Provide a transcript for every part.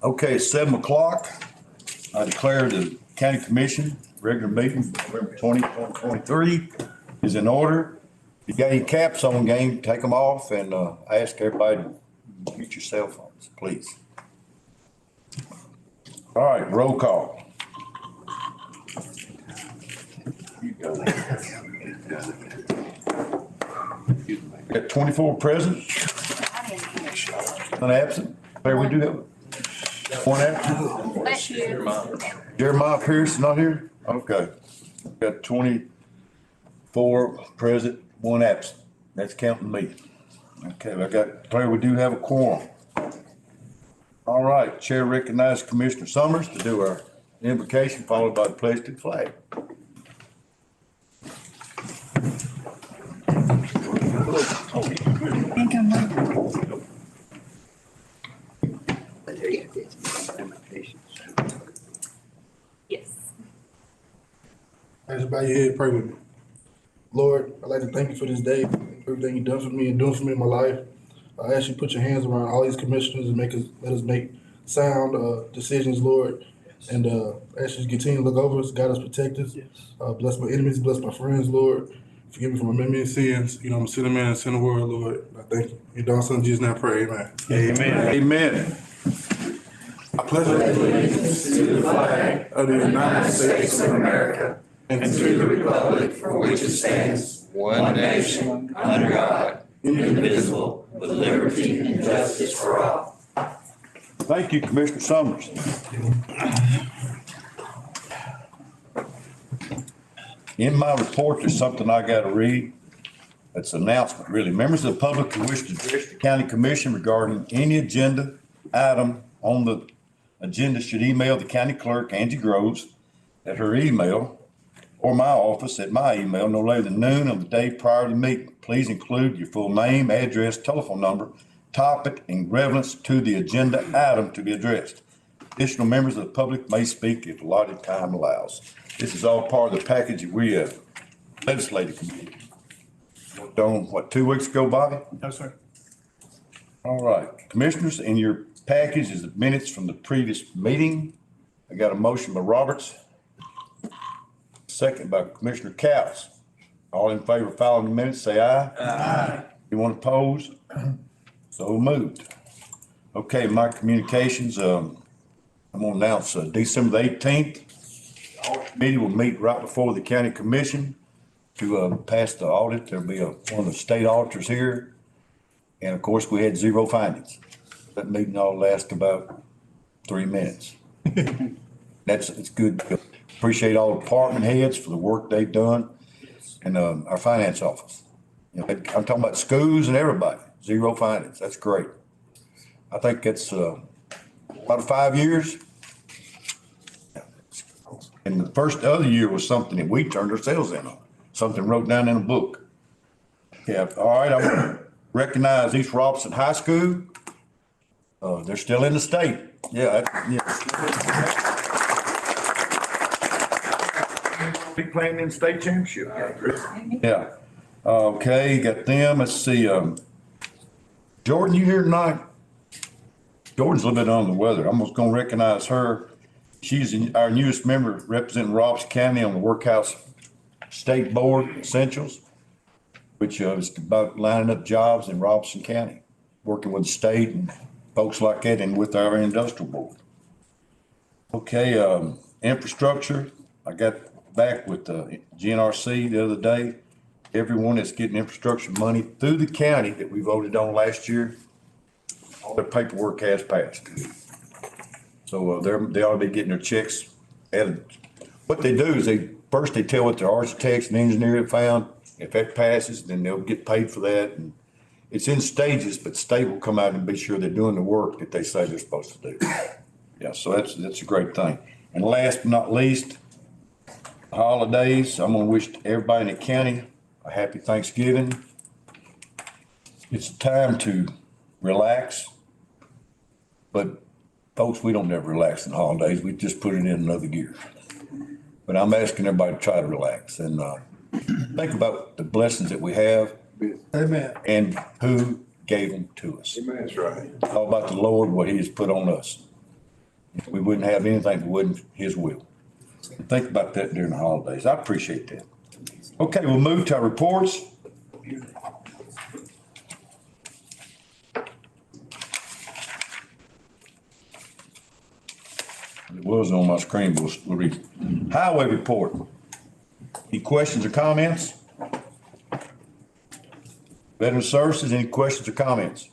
Okay, it's 7 o'clock. I declare the county commission regular meeting, November 20, 2023 is in order. If you got any caps on, gang, take them off, and I ask everybody to mute your cell phones, please. All right, roll call. You go. Got 24 present. None absent. There we do have one absent. Jeremiah Pierce not here? Okay. Got 24 present, one absent. That's counting me. Okay, we do have a quorum. All right, Chair recognizes Commissioner Summers to do our invocation, followed by the pledge to the flag. Yes. Everybody here, pray with me. Lord, I'd like to thank you for this day, everything you've done for me and doing for me in my life. I ask you to put your hands around all these commissioners and let us make sound decisions, Lord. And I ask you to continue to look over us, guide us, protect us. Bless my enemies, bless my friends, Lord. Forgive me for my many sins. You know, I'm a sinner man and sinner world, Lord. I thank you. In your son Jesus' name I pray, amen. Amen. Amen. I pledge allegiance to the flag of the United States of America and to the republic for which it stands, one nation, under God, indivisible, with liberty and justice for all. Thank you, Commissioner Summers. In my report, there's something I gotta read. It's an announcement, really. Members of the public who wish to address the county commission regarding any agenda item on the agenda should email the county clerk, Angie Groves, at her email, or my office at my email, no later than noon on the day prior to the meeting. Please include your full name, address, telephone number, topic, and relevance to the agenda item to be addressed. Additional members of the public may speak if allotted time allows. This is all part of the package that we have legislative committee. Done, what, 2 weeks ago, Bobby? No, sir. All right, commissioners, in your package is the minutes from the previous meeting. I got a motion by Roberts, second by Commissioner Cowles. All in favor of following the minutes, say aye. Aye. Anyone opposed? So moved. Okay, my communications, I'm gonna announce December the 18th. Our committee will meet right before the county commission to pass the audit. There'll be one of the state auditors here. And of course, we had 0 findings. That meeting all last about 3 minutes. It's good. Appreciate all the department heads for the work they've done and our finance office. You know, I'm talking about schools and everybody. 0 findings. That's great. I think that's about 5 years. And the first other year was something that we turned ourselves in on, something wrote down in a book. Yeah, all right, I'm gonna recognize East Robinson High School. They're still in the state. Yeah. Be playing in the state championship. Yeah. Okay, got them. Let's see, Jordan, you here tonight? Jordan's a little bit under the weather. I'm just gonna recognize her. She's our newest member representing Robinson County on the Workhouse State Board Essentials, which is about lining up jobs in Robinson County, working with the state and folks like that and with our industrial board. Okay, infrastructure. I got back with the GNRC the other day. Everyone that's getting infrastructure money through the county that we voted on last year, all their paperwork has passed. So they ought to be getting their checks added. What they do is they tell what their architects and engineers have found. If that passes, then they'll get paid for that. And it's in stages, but the state will come out and be sure they're doing the work that they say they're supposed to do. Yeah, so that's a great thing. And last but not least, holidays. I'm gonna wish everybody in the county a happy Thanksgiving. It's a time to relax, but folks, we don't never relax in the holidays. We just put it in another gear. But I'm asking everybody to try to relax and think about the blessings that we have. Amen. and who gave them to us. That's right. All about the Lord, what he has put on us. We wouldn't have anything if it wasn't his will. Think about that during the holidays. I appreciate that. Okay, we'll move to our reports. It was on my screen, but we'll read. Highway report. Any questions or comments? Veteran Services, any questions or comments?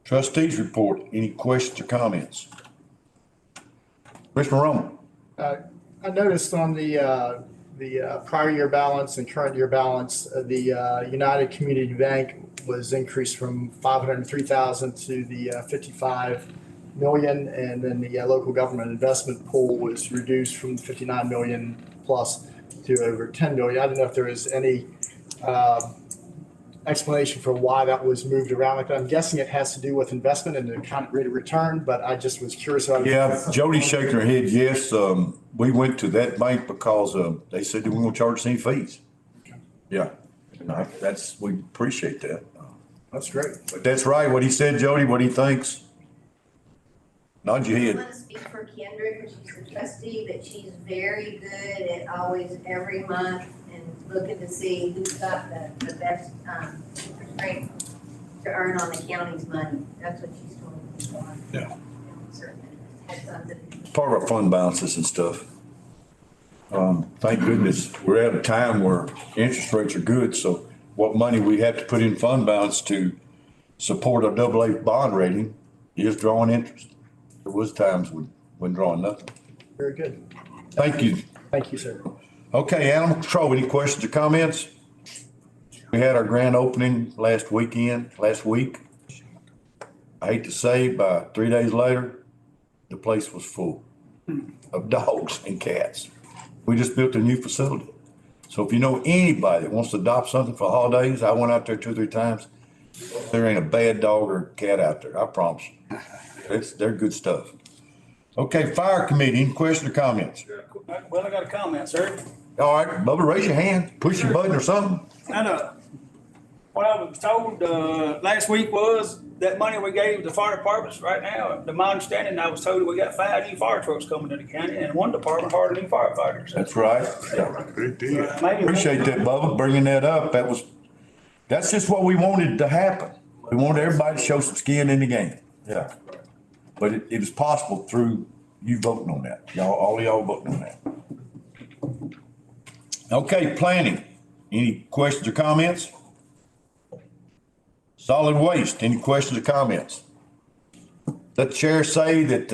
Trustees report, any questions or comments? Commissioner Roman? I noticed on the prior year balance and current year balance, the United Community Bank was increased from 503,000 to the 55 million, and then the local government investment pool was reduced from 59 million plus to over 10 million. I don't know if there is any explanation for why that was moved around like that. I'm guessing it has to do with investment and the kind of rate of return, but I just was curious about it. Yeah, Jody's shaking her head, yes. We went to that bank because they said they weren't gonna charge us any fees. Yeah, we appreciate that. That's great. But that's right, what he said, Jody, what he thinks. Nod your I head. want to speak for Kendra, because she's the trustee, but she's very good at always, every month, and looking to see who's got the best, interest rate to earn on the county's money. That's what she's told me before. Yeah. Certainly had something. Part of our fund balances and stuff. Thank goodness, we're at a time where interest rates are good, so what money we have to put in fund balance to support our AA bond rating is drawing interest. There was times when drawing nothing. Very good. Thank you. Thank you, sir. Okay, Animal Control, any questions or comments? We had our grand opening last week. I hate to say, by 3 days later, the place was full of dogs and cats. We just built a new facility. So if you know anybody that wants to adopt something for holidays, I went out there 2 or 3 times. There ain't a bad dog or cat out there, I promise you. They're good stuff. Okay, Fire Committee, any questions or comments? Well, I got a comment, sir. All right, Bubba, raise your hand, push your button or something. And, what I was told, last week was that money we gave the fire departments right now, to my understanding, I was told we got 5 new fire trucks coming to the county and one department hired new firefighters. That's right. Maybe- Appreciate that, Bubba, bringing that up. That's just what we wanted to happen. We wanted everybody to show some skin in the game. Yeah. But it was possible through you voting on that. All of y'all voting on that. Okay, planning. Any questions or comments? Solid waste, any questions or comments? Let the chair say that,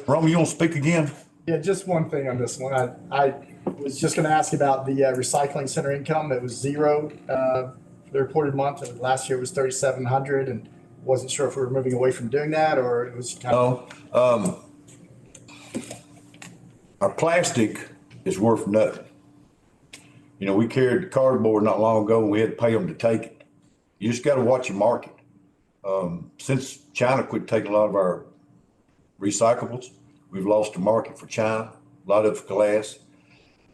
Roman, you want to speak again? Yeah, just one thing on this one. I was just going to ask about the recycling center income. It was zero for the reported month, and last year it was 3,700, and wasn't sure if we were moving away from doing that or it was kind of. No, our plastic is worth nothing. You know, we carried the cardboard not long ago and we had to pay them to take it. You just gotta watch your market. Since China quit taking a lot of our recyclables, we've lost the market for China, a lot of glass.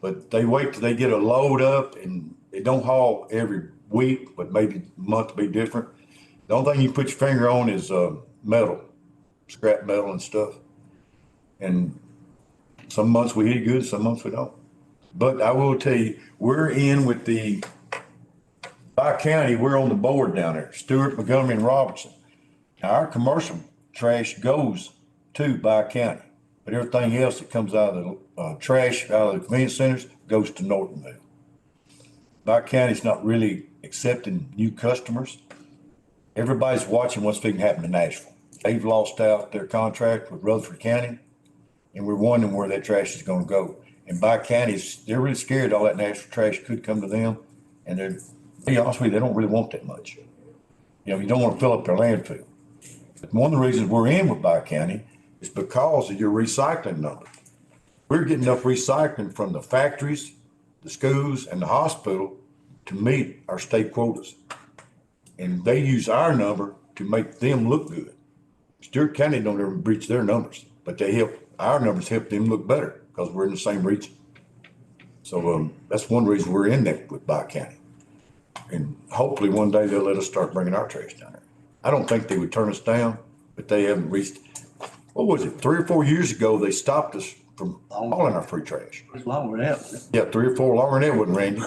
But they wait till they get a load up, and they don't haul every week, but maybe a month will be different. The only thing you put your finger on is metal, scrap metal and stuff. And some months we hit it good, some months we don't. But I will tell you, we're in with by county, we're on the board down there, Stewart, Montgomery, and Robertson. Now, our commercial trash goes to by county, but everything else that comes out of the trash out of the convenience centers goes to Nortonville. By county's not really accepting new customers. Everybody's watching what's going to happen to Nashville. They've lost out their contract with Rutherford County, and we're wondering where that trash is going to go. And by counties, they're really scared all that Nashville trash could come to them, and they're, to be honest with you, they don't really want that much. You know, you don't want to fill up their landfill. But one of the reasons we're in with By County is because of your recycling number. We're getting enough recycling from the factories, the schools, and the hospital to meet our state quotas. And they use our number to make them look good. Stewart County don't ever breach their numbers, but our numbers help them look better because we're in the same region. So, that's one reason we're in there with Bike County. And hopefully one day they'll let us start bringing our trash down there. I don't think they would turn us down, but they haven't reached, what was it, 3 or 4 years ago, they stopped us from hauling our free trash. It's longer than that. Yeah, 3 or 4 longer than that, wasn't Randy?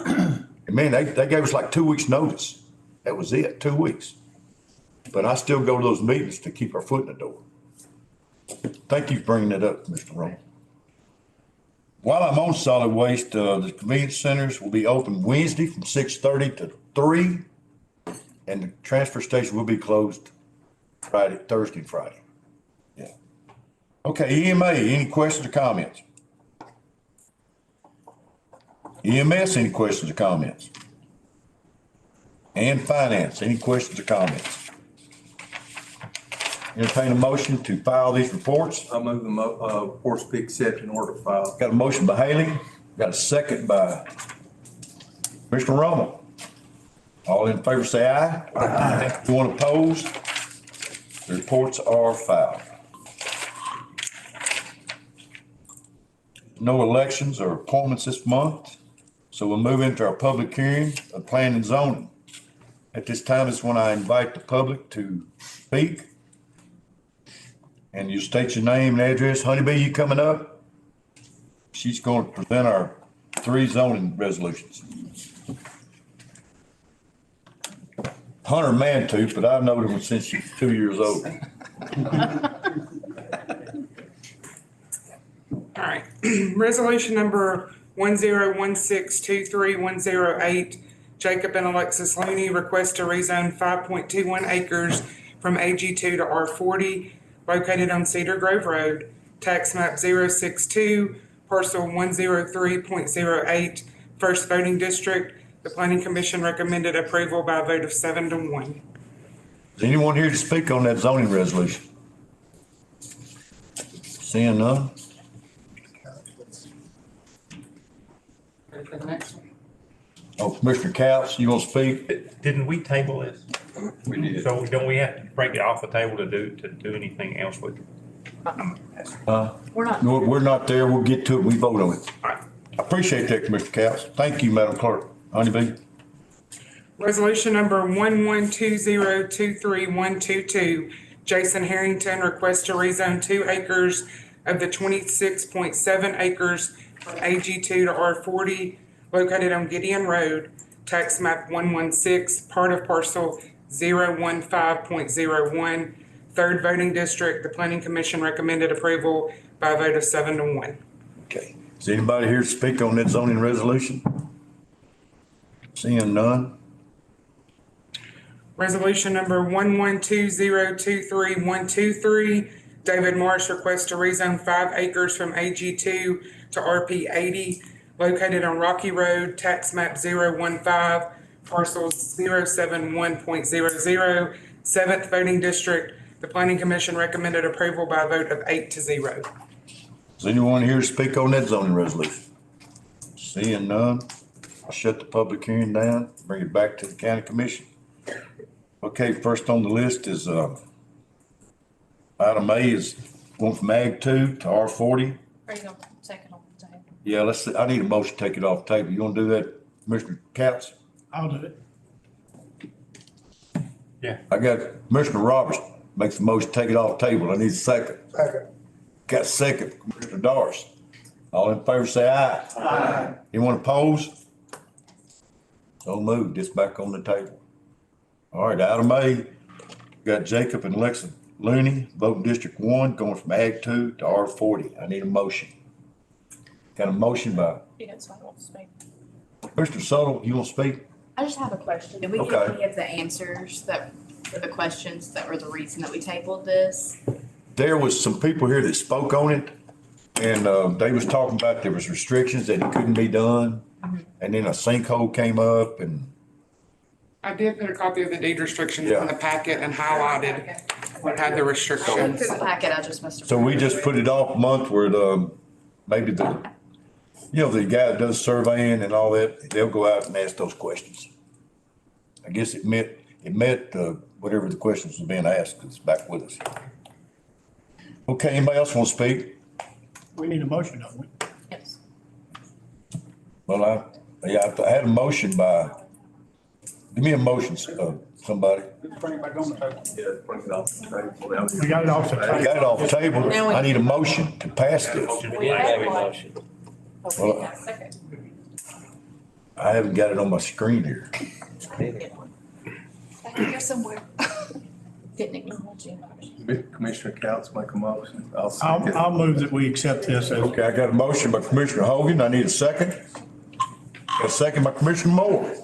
And man, they gave us like 2 weeks' notice. That was it, 2 weeks. But I still go to those meetings to keep our foot in the door. Thank you for bringing that up, Mr. Roman. While I'm on solid waste, the convenience centers will be open Wednesday from 6:30 to 3. And the transfer station will be closed Thursday and Friday. Yeah. Okay, EMA, any questions or comments? EMS, any questions or comments? And finance, any questions or comments? Entertain a motion to file these reports. I move the reports be accepted in order to file. Got a motion by Haley, got a second by Commissioner Rommel. All in favor say aye. Aye. Anyone opposed? The reports are filed. No elections or appointments this month, so we'll move into our public hearing of planning and zoning. At this time is when I invite the public to speak. And you state your name and address. Honeybee, you coming up? She's going to present our 3 zoning resolutions. Hunter Mantooth, but I've known her since she's 2 years old. All right, resolution number 101623-108, Jacob and Alexis Looney request to rezone 5.21 acres from AG2 to R40, located on Cedar Grove Road, tax map 062, parcel 103.08, first voting district. The planning commission recommended approval by a vote of 7-1. Is anyone here to speak on that zoning resolution? Seeing none? Ready for the next one? Oh, Commissioner Couch, you want to speak? Didn't we table this? We did. So don't we have to break it off the table to do anything else with it? We're not. No, we're not there. We'll get to it. We vote on it. All right. I appreciate that, Commissioner Couch. Thank you, Madam Clerk. Honeybee. Resolution number 112023-122, Jason Harrington requests to rezone 2 acres of the 26.7 acres from AG2 to R40, located on Gideon Road, tax map 116, part of parcel 015.01, third voting district. The planning commission recommended approval by a vote of 7-1. Okay. Is anybody here to speak on that zoning resolution? Seeing none? Resolution number 112023-123, David Morris requests to rezone 5 acres from AG2 to RP 80, located on Rocky Road, tax map 015, parcels 071.00, seventh voting district. The planning commission recommended approval by a vote of 8-0. Is anyone here to speak on that zoning resolution? Seeing none, I'll shut the public hearing down, bring it back to the county commission. Okay, first on the list is, item A is going from Ag 2 to R40. Are you gonna take it off the table? Yeah, let's see, I need a motion to take it off the table. You wanna do that, Commissioner Katz? I'll do it. I got Commissioner Roberts makes the motion to take it off the table. I need a second. Second. Got a second, Commissioner Doris. All in favor say aye. Aye. Anyone opposed? So moved. It's back on the table. All right, item A, got Jacob and Lexa Looney, voting District 1, going from Ag 2 to R40. I need a motion. Got a motion by You got someone to speak. Mr. Suttle. You want to speak? I just have a question. Did we Okay. get any of the answers that, for the questions that were the reason that we tabled this? There was some people here that spoke on it, and they was talking about there was restrictions that it couldn't be done. And then a sinkhole came up and, I did put a copy of the deed restrictions Yeah. in the packet and highlighted what had the I looked restrictions. through the packet, I just must have. so we just put it off a month where maybe the guy that does surveying and all that, they'll go out and ask those questions. I guess it met whatever the questions were being asked, 'cause it's back with us. Okay, anybody else want to speak? We need a motion, don't we? Yes. Well, I had a motion give me a motion, somebody. Bring it back on the table. Yeah, bring it off the table. We got it off the I got it off the table. I need a motion to pass this. We have a motion. Well, Second. I haven't got it on my screen here. Back here somewhere. Didn't acknowledge you. Commissioner Counts make a motion. I'll second. I'll move that we accept this as. Okay, I got a motion by Commissioner Hogan. I need a second. Got a second by Commissioner Moore.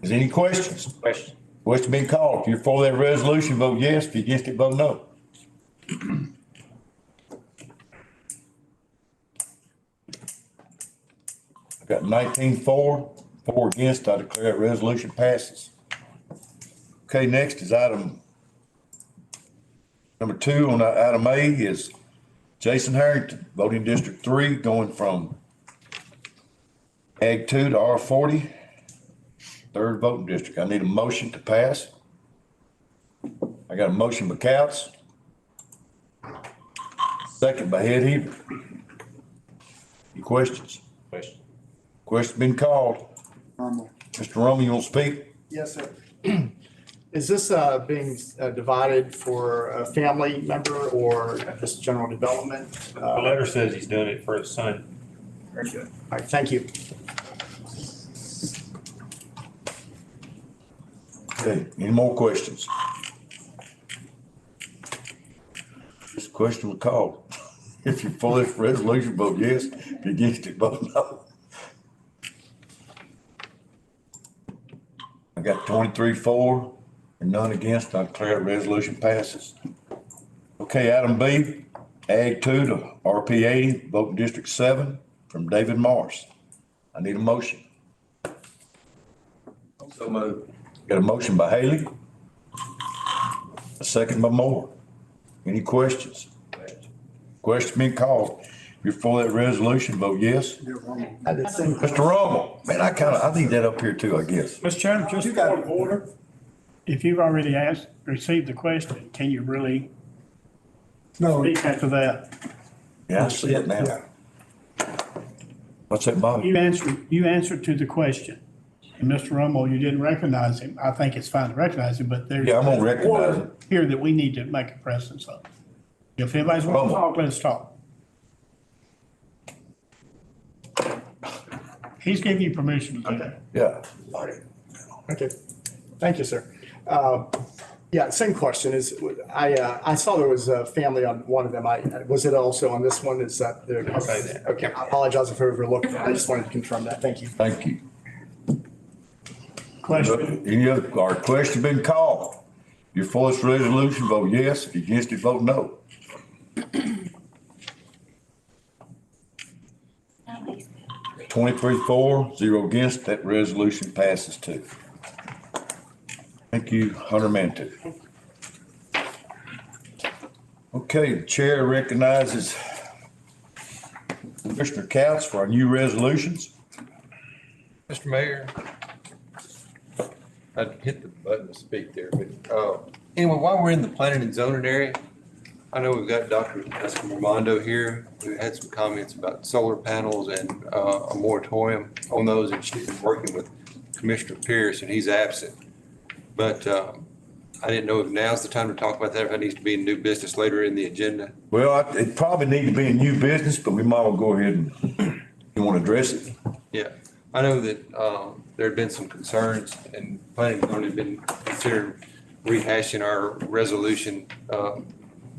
Is there any questions? Question. Question being called. If you're for that resolution, vote yes. If you're against it, vote no. I got 19 for, 4 against. I declare that resolution passes. Okay, next is item number 2 on item A is Jason Harrington, voting District 3, going from Ag 2 to R40, third voting district. I need a motion to pass. I got a motion by Couts. Second by Head Heaver. Any questions? Question. Question been called. Mr. Romo, you want to speak? Yes, sir. Is this being divided for a family member or just general development? The letter says he's doing it for his son. Very good. All right, thank you. Okay, any more questions? This question was called. If you're for this resolution, vote yes. If you're against it, vote no. I got 23 for and none against. I declare the resolution passes. Okay, item B, Ag 2 to RP 80, voting District 7 from David Morris. I need a motion. So moved. Got a motion by Haley. A second by Moore. Any questions? Question being called. If you're for that resolution, vote yes. Mr. Romo, man, I need that up here too, I guess. Mr. Chairman, just point of order. If you've already received the question, can you really speak after that? Yeah, I see it now. What's that, Bob? You answered to the question. And Mr. Romo, you didn't recognize him. I think it's fine to recognize him, but there's. Yeah, I'm gonna recognize order here that we need to make a precedence of. If anybody's want to talk, let us talk. He's giving you permission to do that. Yeah. Okay, thank you, sir. Yeah, same question is, I saw there was a family on one of them. Was it also on this one? Is that? Okay, I apologize if I overlooked that. I just wanted to confirm that. Thank you. Thank you. Question. Any other, or question been called? You're for this resolution, vote yes. If you're against it, vote no. $23 for, 0 against. That resolution passes too. Thank you, Hunter Mantu. Okay, the chair recognizes Commissioner Couts for our new resolutions. Mr. Mayor. I hit the button to speak there, but, anyway, while we're in the planning and zoning area, I know we've got Dr. Escamormando here. We had some comments about solar panels and, a moratorium on those, and she's been working with Commissioner Pierce, and he's absent. But, I didn't know if now's the time to talk about that, if it needs to be in new business later in the agenda. Well, it probably need to be in new business, but we might as well go ahead and, you want to address it? Yeah, I know that, there had been some concerns, and planning and zoning had been considering rehashing our resolution,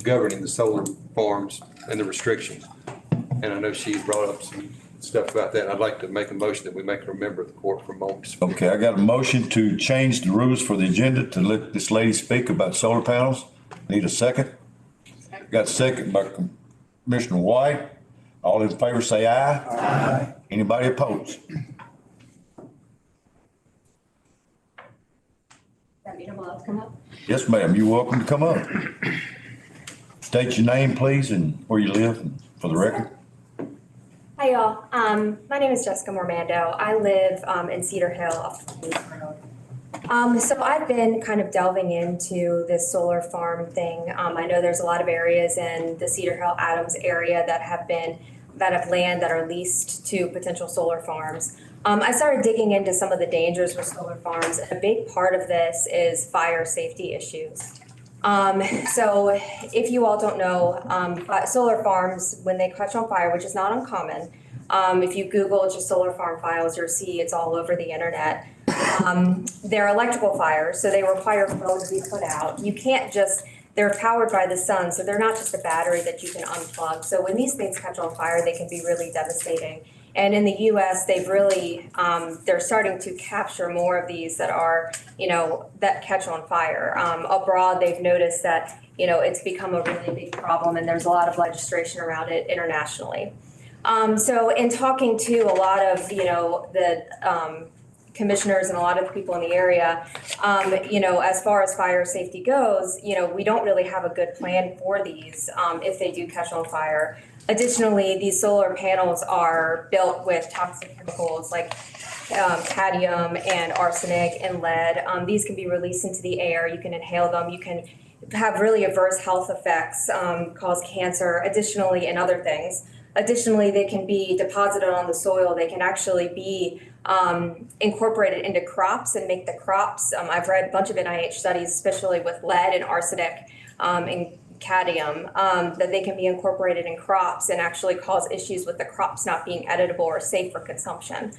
governing the solar farms and the restrictions. And I know she's brought up some stuff about that. I'd like to make a motion that we make her a member of the court for a moment to speak. Okay, I got a motion to change the rules for the agenda to let this lady speak about solar panels. Need a second? Got a second by Commissioner White. All in favor say aye. Aye. Anybody opposed? Come up. Yes, ma'am, you're welcome to come up. State your name, please, and where you live for the record. Hi, y'all. My name is Jessica Mormando. I live in Cedar Hill off the Queens Road. So I've been kind of delving into this solar farm thing. I know there's a lot of areas in the Cedar Hill Adams area that have been that have land that are leased to potential solar farms. I started digging into some of the dangers with solar farms, and a big part of this is fire safety issues. So if you all don't know, solar farms, when they catch on fire, which is not uncommon, if you Google just solar farm files, you'll see it's all over the internet. They're electrical fires, so they require flow to be put out. You can't just, they're powered by the sun, so they're not just a battery that you can unplug. So when these things catch on fire, they can be really devastating. And in the US, they've really, they're starting to capture more of these that are, that catch on fire. Abroad, they've noticed that, it's become a really big problem, and there's a lot of legislation around it internationally. So in talking to a lot of, the commissioners and a lot of the people in the area, as far as fire safety goes, we don't really have a good plan for these if they do catch on fire. Additionally, these solar panels are built with toxic chemicals like cadmium and arsenic and lead. These can be released into the air. You can inhale them. You can have really adverse health effects, cause cancer, additionally, and other things. Additionally, they can be deposited on the soil. They can actually be incorporated into crops and make the crops. I've read a bunch of NIH studies, especially with lead and arsenic and cadmium, that they can be incorporated in crops and actually cause issues with the crops not being editable or safe for consumption.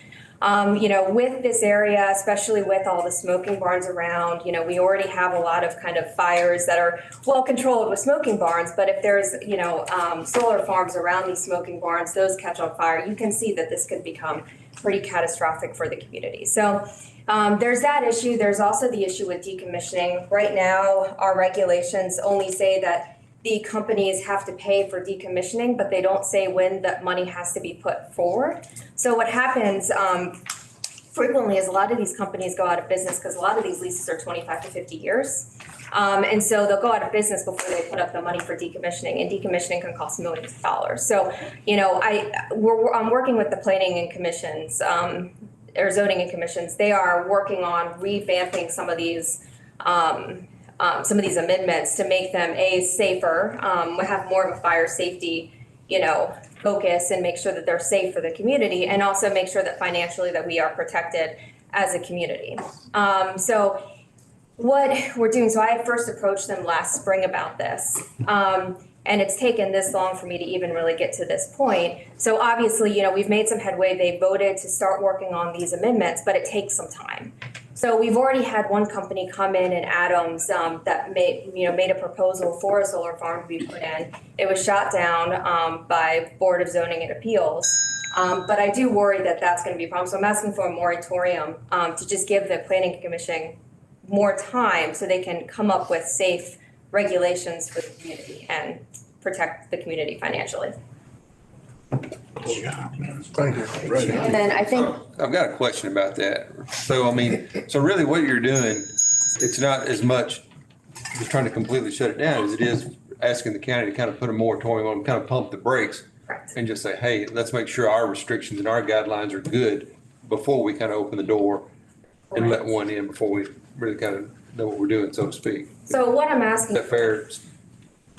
With this area, especially with all the smoking barns around, we already have a lot of kind of fires that are well controlled with smoking barns, but if there's, solar farms around these smoking barns, those catch on fire, you can see that this could become pretty catastrophic for the community. So there's that issue. There's also the issue with decommissioning. Right now, our regulations only say that the companies have to pay for decommissioning, but they don't say when that money has to be put forward. So what happens frequently is a lot of these companies go out of business because a lot of these leases are 25 to 50 years. And so they'll go out of business before they put up the money for decommissioning, and decommissioning can cost millions of dollars. So, I'm working with the planning and commissions, or zoning and commissions. They are working on revamping some of these amendments to make them safer, have more of a fire safety, focus, and make sure that they're safe for the community, and also make sure that financially that we are protected as a community. So what we're doing, so I first approached them last spring about this. And it's taken this long for me to even really get to this point. So obviously, we've made some headway. They voted to start working on these amendments, but it takes some time. So we've already had one company come in Adams that made a proposal for a solar farm to be put in. It was shot down by Board of Zoning and Appeals. But I do worry that that's going to be a problem. So I'm asking for a moratorium to just give the Planning Commission more time so they can come up with safe regulations for the community and protect the community financially. Thank you. Right. And then I think, I've got a question about that. So really what you're doing, it's not as much just trying to completely shut it down as it is asking the county to kind of put a moratorium on, kind of pump the brakes correct. and just say, hey, let's make sure our restrictions and our guidelines are good before we kind of open the door and let one in before we really kind of know what we're doing, so to speak. So what I'm Is asking. that fair?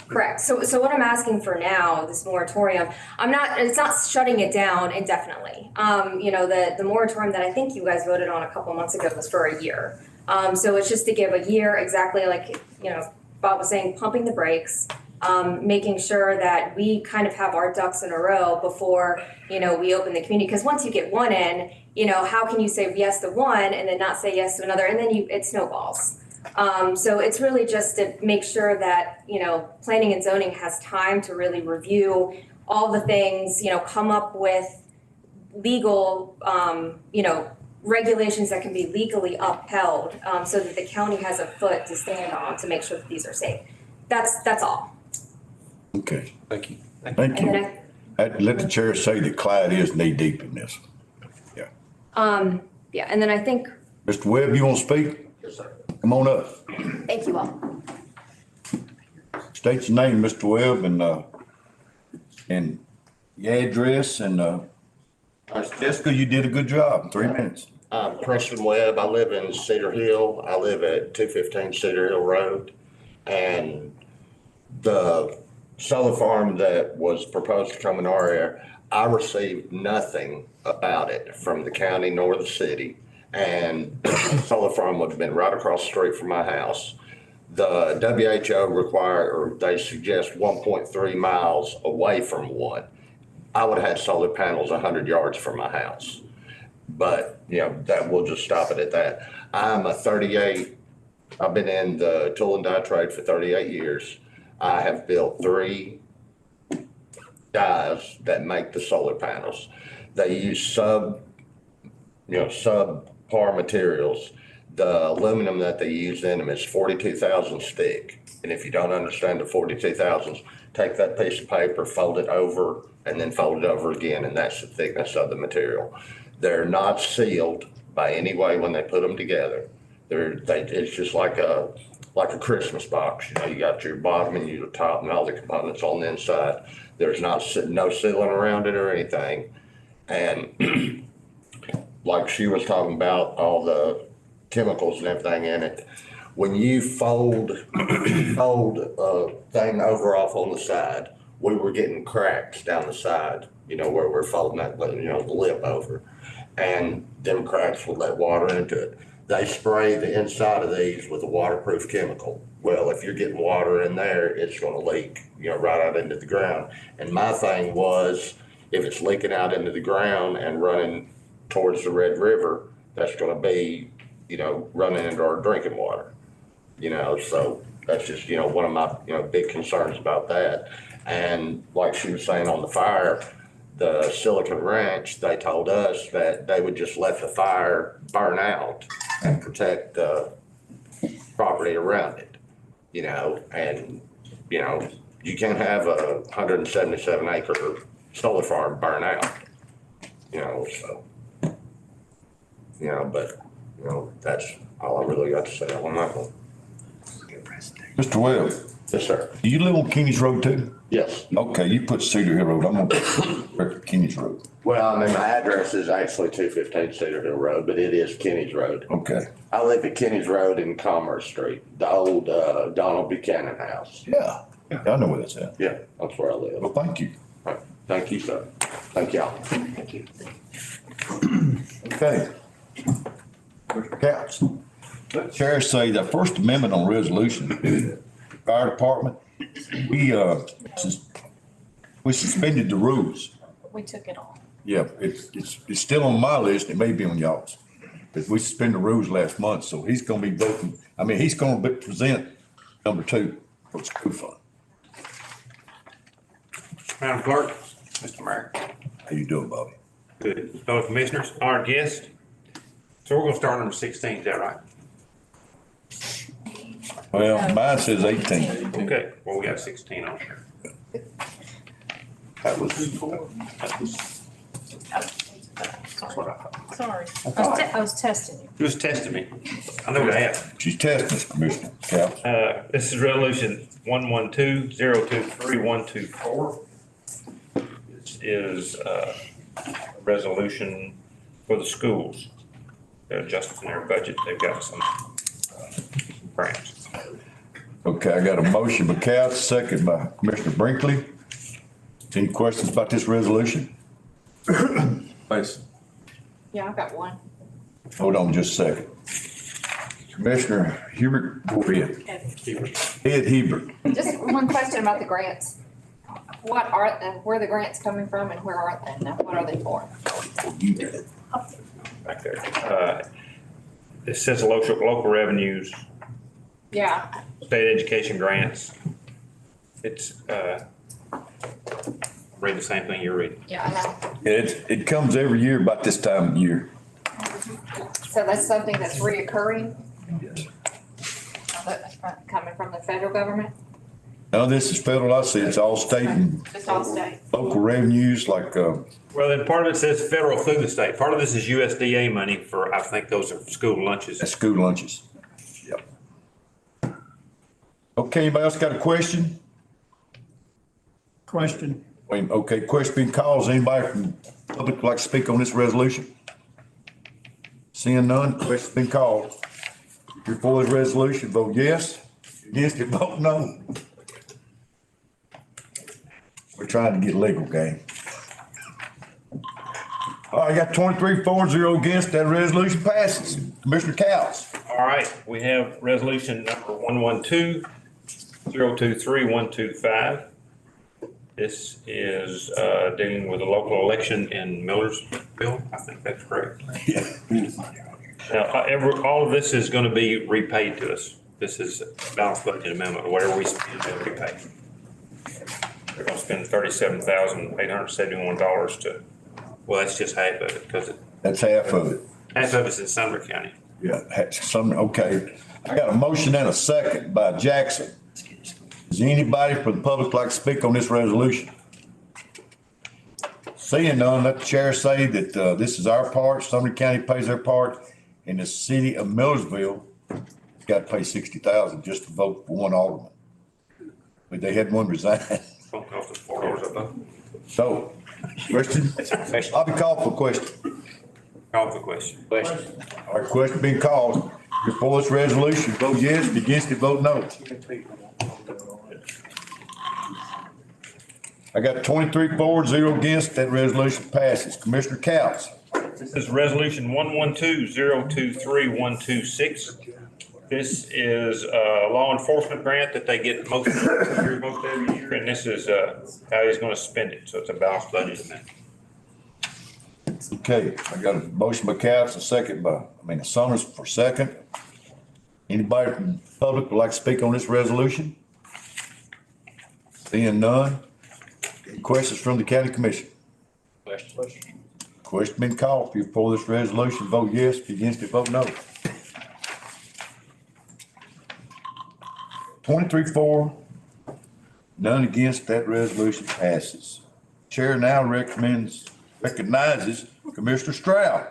Correct. So what I'm asking for now, this moratorium, it's not shutting it down indefinitely. The moratorium that I think you guys voted on a couple months ago was for a year. So it's just to give a year, exactly like, Bob was saying, pumping the brakes, making sure that we kind of have our ducks in a row before, we open the community. Because once you get one in, how can you say yes to one and then not say yes to another? And then it snowballs. So it's really just to make sure that, planning and zoning has time to really review all the things, come up with legal, regulations that can be legally upheld, so that the county has a foot to stand on to make sure that these are safe. That's all. Okay, Thank you. thank And you. then I'd let the chair say that Clyde is knee deep in this. and then I think, Mr. Webb, you want to speak? Yes, sir. Come on up. thank you all. State your name, Mr. Webb, and your address, and Jessica, you did a good job, 3 minutes. I'm Preston Webb. I live in Cedar Hill. I live at 215 Cedar Hill Road. And the solar farm that was proposed to come in our area, I received nothing about it from the county nor the city. And solar farm would have been right across the street from my house. The WHO they suggest 1.3 miles away from one. I would have had solar panels 100 yards from my house. But, that we'll just stop it at that. I've been in the tool and die trade for 38 years. I have built 3 guys that make the solar panels. They use subpar materials. The aluminum that they use in them is 42,000 stick. And if you don't understand the 42,000s, take that piece of paper, fold it over, and then fold it over again, and that's the thickness of the material. They're not sealed by any way when they put them together. It's just like a Christmas box. You got your bottom and your top and all the components on the inside. There's no sealing around it or anything. And like she was talking about, all the chemicals and everything in it. When you fold a thing over off on the side, we were getting cracks down the side, where we're folding that, the lip over. And them cracks would let water into it. They spray the inside of these with a waterproof chemical. Well, if you're getting water in there, it's gonna leak, right out into the ground. And my thing was, if it's leaking out into the ground and running towards the Red River, that's gonna be, running into our drinking water. So that's just, one of my, big concerns about that. And like she was saying on the fire, the Silicon Ranch, they told us that they would just let the fire burn out and protect the property around it, and, you can't have a 177 acre solar farm burn out, so, but, that's all I really got to say on that one. Mr. Webb, Yes, sir. do you live on Kenny's Road too? Yes. Okay, you put Cedar Hill Road. I'm on Kenny's Road. Well, my address is actually 215 Cedar Hill Road, but it is Kenny's Road. Okay. I live at Kenny's Road in Commerce Street, the old Donald Buchanan house. Yeah, I know where that's at. Yeah, that's where I live. Well, thank you. All right. Thank you, sir. Thank y'all. Thank you. Okay. Mr. Couch. Chair say the First Amendment on resolution, fire department, we suspended the rules. We took it off. Yeah, it's still on my list. It may be on y'all's. But we suspended the rules last month, so he's gonna be voting. He's gonna present number 2 for the school fund. Madam Clerk, Mr. Mayor, How you doing, Bobby? good, fellow commissioners, our guest. So we're gonna start number 16, is that right? Well, mine says 18. Okay, well, we got 16 on here. That was, That's what I thought. Sorry. I was testing you. You was testing me. I know that. she's testing us, Commissioner Couch. This is resolution 112-023-124. This is a resolution for the schools. They're adjusting their budget. They've got some grants. Okay, I got a motion by Couch, second by Commissioner Brinkley. Any questions about this resolution? Please. Yeah, I've got one. Hold on just a second. Commissioner Hubert, go ahead. Ed Hebert. Just one question about the grants. Where are the grants coming from and where are they now? What are they for? You did it. Back there. It says local revenues, Yeah, state education grants. It's, read the same thing you're reading. yeah, I have. It comes every year about this time of year. So that's something that's reoccurring? Coming from the federal government? Now, this is federal, I see it's all state and Just all state? local revenues like, Well, then part of it says federal through the state. Part of this is USDA money for, I think those are school lunches. school lunches. Yep. Okay, anybody else got a question? Question. Wait, okay, question being called. Does anybody from the public like to speak on this resolution? Seeing none, question been called. If you're for this resolution, vote yes. Against it, vote no. We're trying to get legal, gang. All right, I got 23 for, 0 against. That resolution passes. Commissioner Cowles. All right, we have resolution number 112-023-125. This is dealing with a local election in Millersville. I think that's correct. Yeah. Now, all of this is going to be repaid to us. This is a balanced budget amendment, or whatever we spend, they'll repay. They're going to spend $37,871 to, well, that's just half of it because That's half of it. half of it's in Sumner County. Yeah, okay. I got a motion and a second by Jackson. Is there anybody from the public like to speak on this resolution? Seeing none, let the chair say that this is our part, Sumner County pays their part, and the city of Millersville has got to pay $60,000 just to vote for one alderman. But they had one resign. Don't cost us $4 a vote. So, question? I'll be called for question. Call for question. Our question being called, before this resolution, vote yes, if against it, vote no. I got 23 for, 0 against, that resolution passes. Commissioner Cowles. This is resolution 112-023-126. This is a law enforcement grant that they get most every year, and this is how he's going to spend it. So it's a balanced budget amendment. Okay, I got a motion by Cowles, a Summers for second. Anybody from the public would like to speak on this resolution? Seeing none. Any questions from the county commission? Question been called. If you're for this resolution, vote yes. If you're against it, vote no. 23 for, none against, that resolution passes. Chair now recognizes Commissioner Stroud.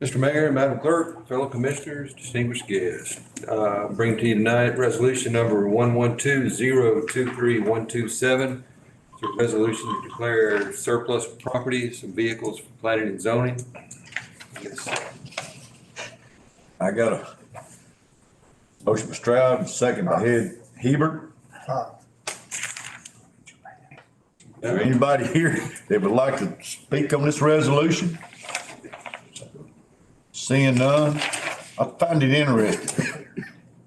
Mr. Mayor, Madam Clerk, fellow commissioners, distinguished guests, bring to you tonight resolution number 112-023-127. It's a resolution to declare surplus property, some vehicles for planning and zoning. I got a motion by Stroud, and second by Hebert. Is there anybody here that would like to speak on this resolution? Seeing none, I find it interesting.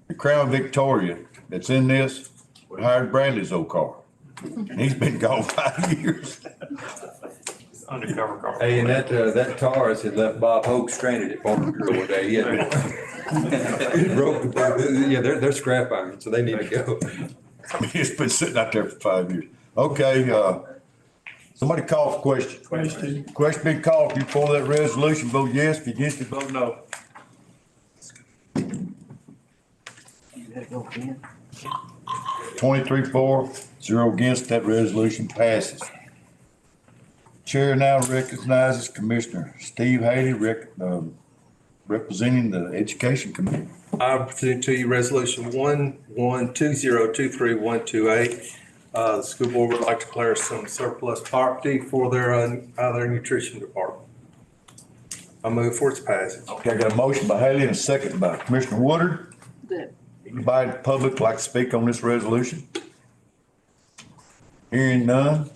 The Crown Victoria that's in this, we hired Bradley's old car. And he's been gone 5 years. Undercover car. Hey, and that Taurus had left Bob Hope stranded at Farm Bureau one day. He had broke, yeah, they're scrap iron, so they need to go. I mean, it's been sitting out there for 5 years. Okay, somebody call for question. Question been called. If you for that resolution, vote yes. If you against it, vote no. You gotta go again. 23 for, 0 against, that resolution passes. Chair now recognizes Commissioner Steve Haley, representing the Education Committee. I present to you resolution 112-023-128. The school board would like to declare some surplus property for their nutrition department. I move for its passage. Okay, I got a motion by Haley and a second by Commissioner Woodard. Good. Anybody in the public like to speak on this resolution? Hearing none.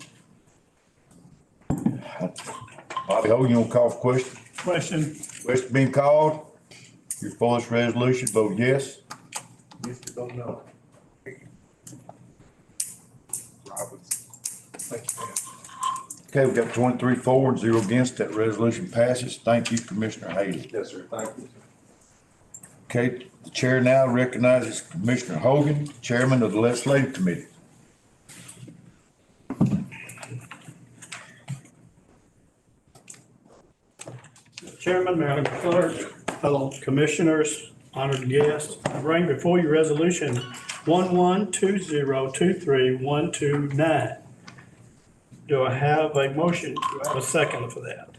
Bobby Ho, you want to call for question? Question. Question being called. If you're for this resolution, vote yes. Yes, vote no. Okay, we've got 23 for and 0 against. That resolution passes. Thank you, Commissioner Haley. Yes, sir. Thank you. Okay, the chair now recognizes Commissioner Hogan, Chairman of the Legislative Committee. Chairman, Madam Clerk, fellow commissioners, honored guests, I bring before you resolution 112-023-129. Do I have a motion? Do I have a second for that?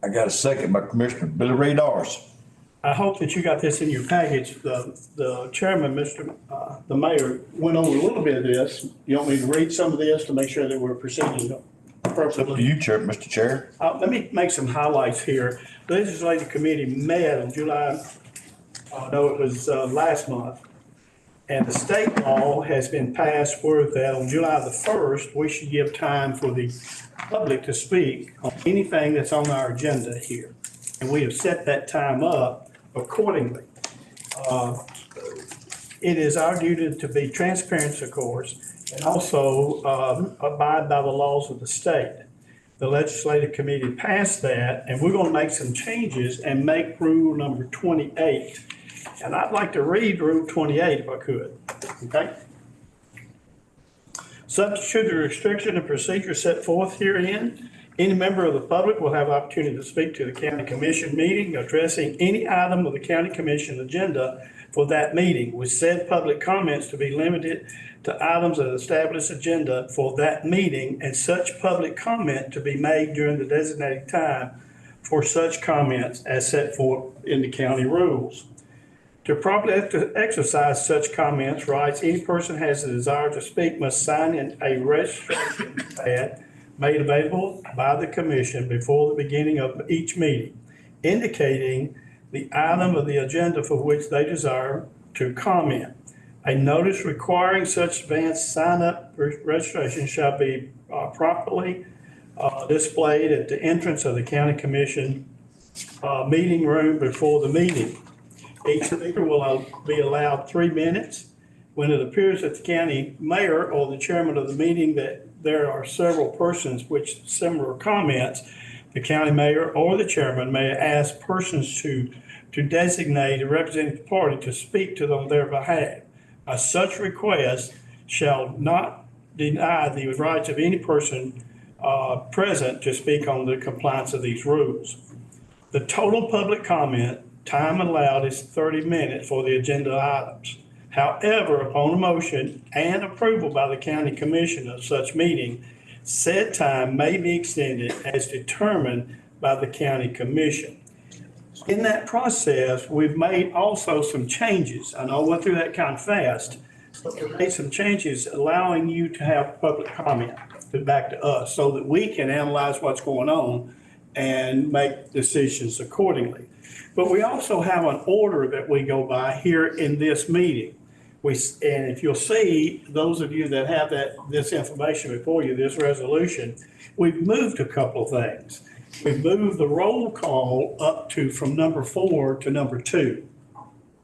I got a second by Commissioner Billy Ray Dawes. I hope that you got this in your package. The chairman, the mayor, went over a little bit of this. You want me to read some of this to make sure that we're proceeding It's up to appropriately? you, Mr. Chair. Let me make some highlights here. The Legislative Committee met in July, no, it was last month. And the state law has been passed where that on July the 1st, we should give time for the public to speak on anything that's on our agenda here. And we have set that time up accordingly. It is our duty to be transparent, of course, and also abide by the laws of the state. The legislative committee passed that, and we're going to make some changes and make rule number 28. And I'd like to read rule 28 if I could, okay? Subject to the restriction and procedure set forth herein, any member of the public will have opportunity to speak to the county commission meeting addressing any item of the county commission agenda for that meeting, with said public comments to be limited to items of the established agenda for that meeting, and such public comment to be made during the designated time for such comments as set forth in the county rules. To properly exercise such comments rights, any person has the desire to speak must sign in a registration pad made available by the commission before the beginning of each meeting, indicating the item of the agenda for which they desire to comment. A notice requiring such advance sign-up registration shall be properly displayed at the entrance of the county commission meeting room before the meeting. Each speaker will be allowed 3 minutes. When it appears that the county mayor or the chairman of the meeting that there are several persons which similar comments, the county mayor or the chairman may ask persons to designate a representative party to speak to on their behalf. Such request shall not deny the rights of any person present to speak on the compliance of these rules. The total public comment time allowed is 30 minutes for the agenda items. However, upon a motion and approval by the county commission of such meeting, said time may be extended as determined by the county commission. In that process, we've made also some changes. I know I went through that kind of fast, but we made some changes allowing you to have public comment back to us so that we can analyze what's going on and make decisions accordingly. But we also have an order that we go by here in this meeting. And if you'll see, those of you that have this information before you, this resolution, we've moved a couple of things. We've moved the roll call up to from number 4 to number 2.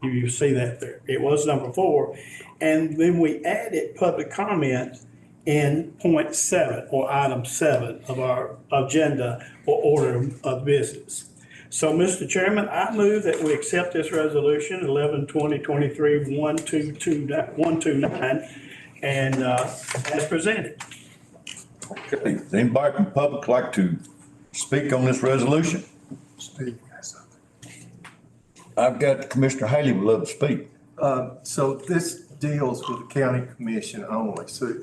You see that there. It was number 4. And then we added public comment in point 7 or item 7 of our agenda or order of business. So, Mr. Chairman, I move that we accept this resolution 11/2023-129 and as presented. Okay, does anybody from the public like to speak on this resolution? I've got Commissioner Haley would love to speak. So this deals with the county commission only. So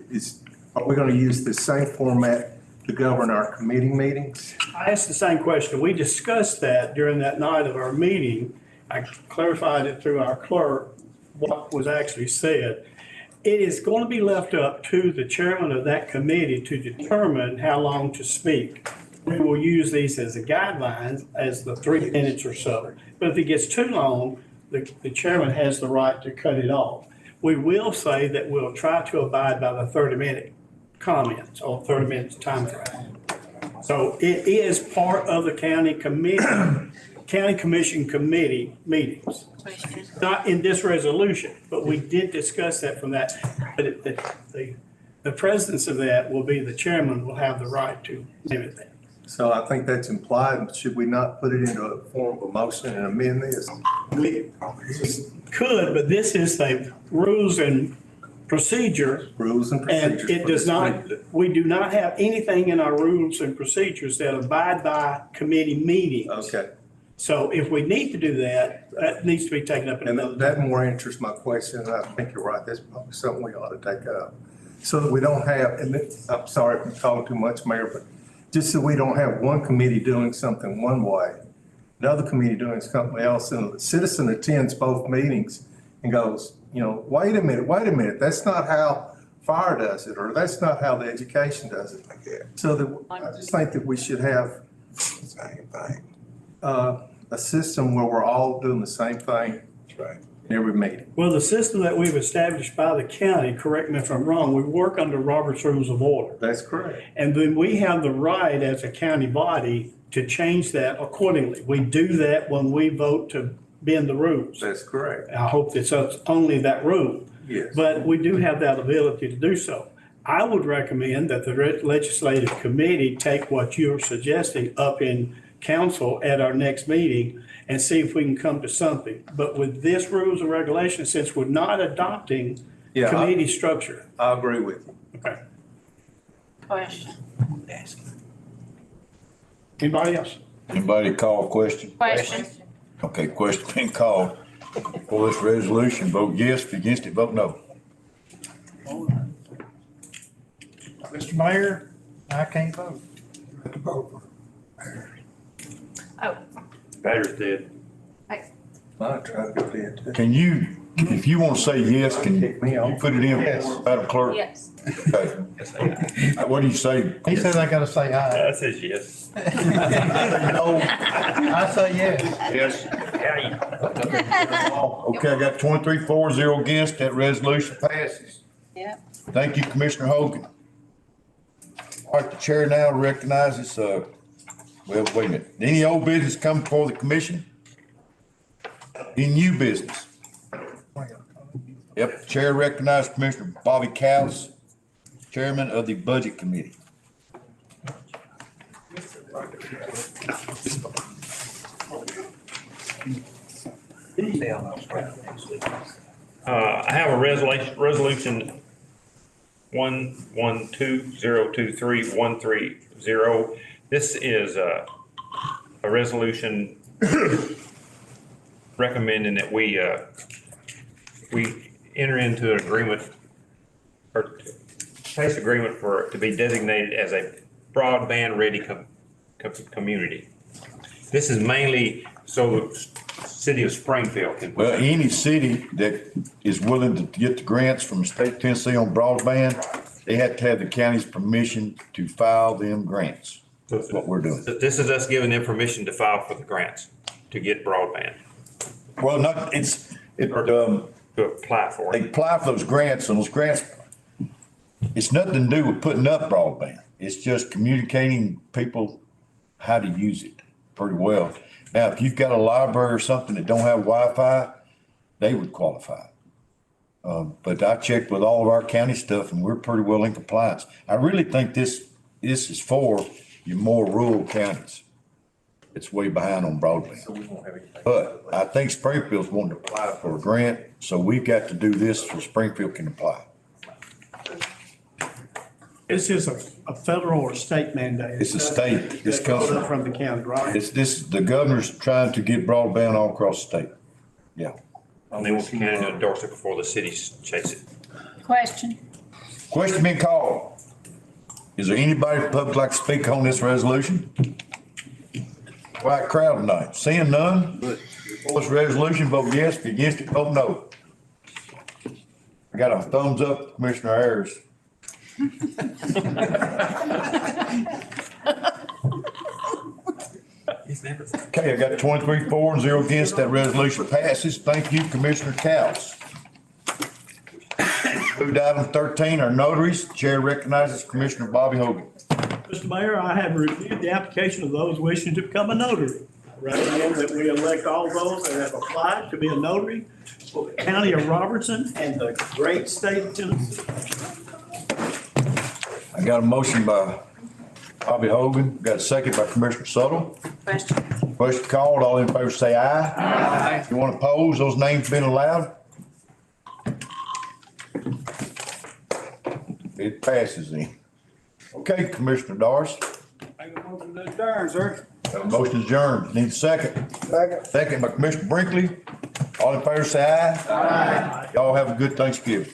are we going to use the same format to govern our committee meetings? I asked the same question. We discussed that during that night of our meeting. I clarified it through our clerk, what was actually said. It is going to be left up to the chairman of that committee to determine how long to speak. We will use these as a guideline as the 3 minutes or so. But if it gets too long, the chairman has the right to cut it off. We will say that we'll try to abide by the 30-minute comments or 30 minutes time frame. So it is part of the county commission committee meetings. Not in this resolution, but we did discuss that from that. But the presence of that will be the chairman will have the right to limit that. So I think that's implied. Should we not put it into a form of a motion and amend this? We could, but this is the rules and procedure. Rules and procedures. And it does not, we do not have anything in our rules and procedures that abide by committee meetings. Okay. So if we need to do that, that needs to be taken up in And another. that more answers my question. And I think you're right. That's probably something we ought to take up. So that we don't have, and I'm sorry if I'm talking too much, Mayor, but just so we don't have one committee doing something one way, another committee doing something else, and the citizen attends both meetings and goes, wait a minute, that's not how fire does it, or that's not how the education does it. So I just think that we should have a system where we're all doing the same thing. That's right. every meeting. Well, the system that we've established by the county, correct me if I'm wrong, we work under Robert's Rules of Order. That's correct. And then we have the right as a county body to change that accordingly. We do that when we vote to bend the rules. That's correct. I hope it's only that rule. Yes. But we do have that ability to do so. I would recommend that the legislative committee take what you're suggesting up in council at our next meeting and see if we can come to something. But with this rules and regulations, since we're not adopting Yeah, committee structure. I agree with you. Okay. Question. Anybody else? Anybody call a question? Question. Okay, question being called. For this resolution, vote yes. If against it, vote no. Mr. Mayor, I can't vote. Oh, Badger's dead. I tried to go there too. Can you, if you want to say yes, can you put it in, Yes. Madam Clerk? yes. Okay. What do you say? He says I gotta say aye. That says yes. No. I say yes. Yes. Yeah. Okay, I got 23-4, against. That resolution passes. Yep. Thank you, Commissioner Hogan. All right, the chair now recognizes, well, wait a minute. Any old business come before the commission? Any new business? Yep, chair recognizes Commissioner Bobby Cowles, Chairman of the Budget Committee. I have a resolution 112-023-130. This is a resolution recommending that we enter into an agreement or place agreement for it to be designated as a broadband-ready community. This is mainly so the city of Springfield can. Well, any city that is willing to get the grants from the state of Tennessee on broadband, they have to have the county's permission to file them grants. That's what we're doing. This is us giving them permission to file for the grants to get broadband, Well, to apply for they it. apply for those grants, and those grants, it's nothing to do with putting up broadband. It's just communicating people how to use it pretty well. Now, if you've got a library or something that don't have Wi-Fi, they would qualify. But I checked with all of our county stuff and we're pretty well in compliance. I really think this is for your more rural counties. It's way behind on broadband. But I think Springfield's wanting to apply for a grant, so we've got to do this so Springfield can apply. This is a federal or state mandate. It's a state. This That comes goes from the county, right? the governor's trying to get broadband all across the state. Yeah. And they want the county to endorse it before the cities chase it. Question. Question being called. Is there anybody from the public like to speak on this resolution? Quiet crowd tonight. Seeing none, for this resolution, vote yes. If you're against it, vote no. I got a thumbs up, Commissioner Ayers. Okay, I got 23-4 and 0 against. That resolution passes. Thank you, Commissioner Cowles. Move to item 13, our notaries. Chair recognizes Commissioner Bobby Hogan. Mr. Mayor, I have reviewed the application of those wishing to become a notary. I recommend that we elect all those that have applied to be a notary for the county of Robertson and the great state of Tennessee. I got a motion by Bobby Hogan, got a second by Commissioner Suttle. Question. Question called, all in favor say aye. Aye. If you want to oppose, those names being allowed? It passes then. Okay, Commissioner Doris, Make a motion to adjourn, sir. got a motion adjourned, need a second. Second. Second by Commissioner Brinkley, all in favor say aye. Aye. Y'all have a good Thanksgiving.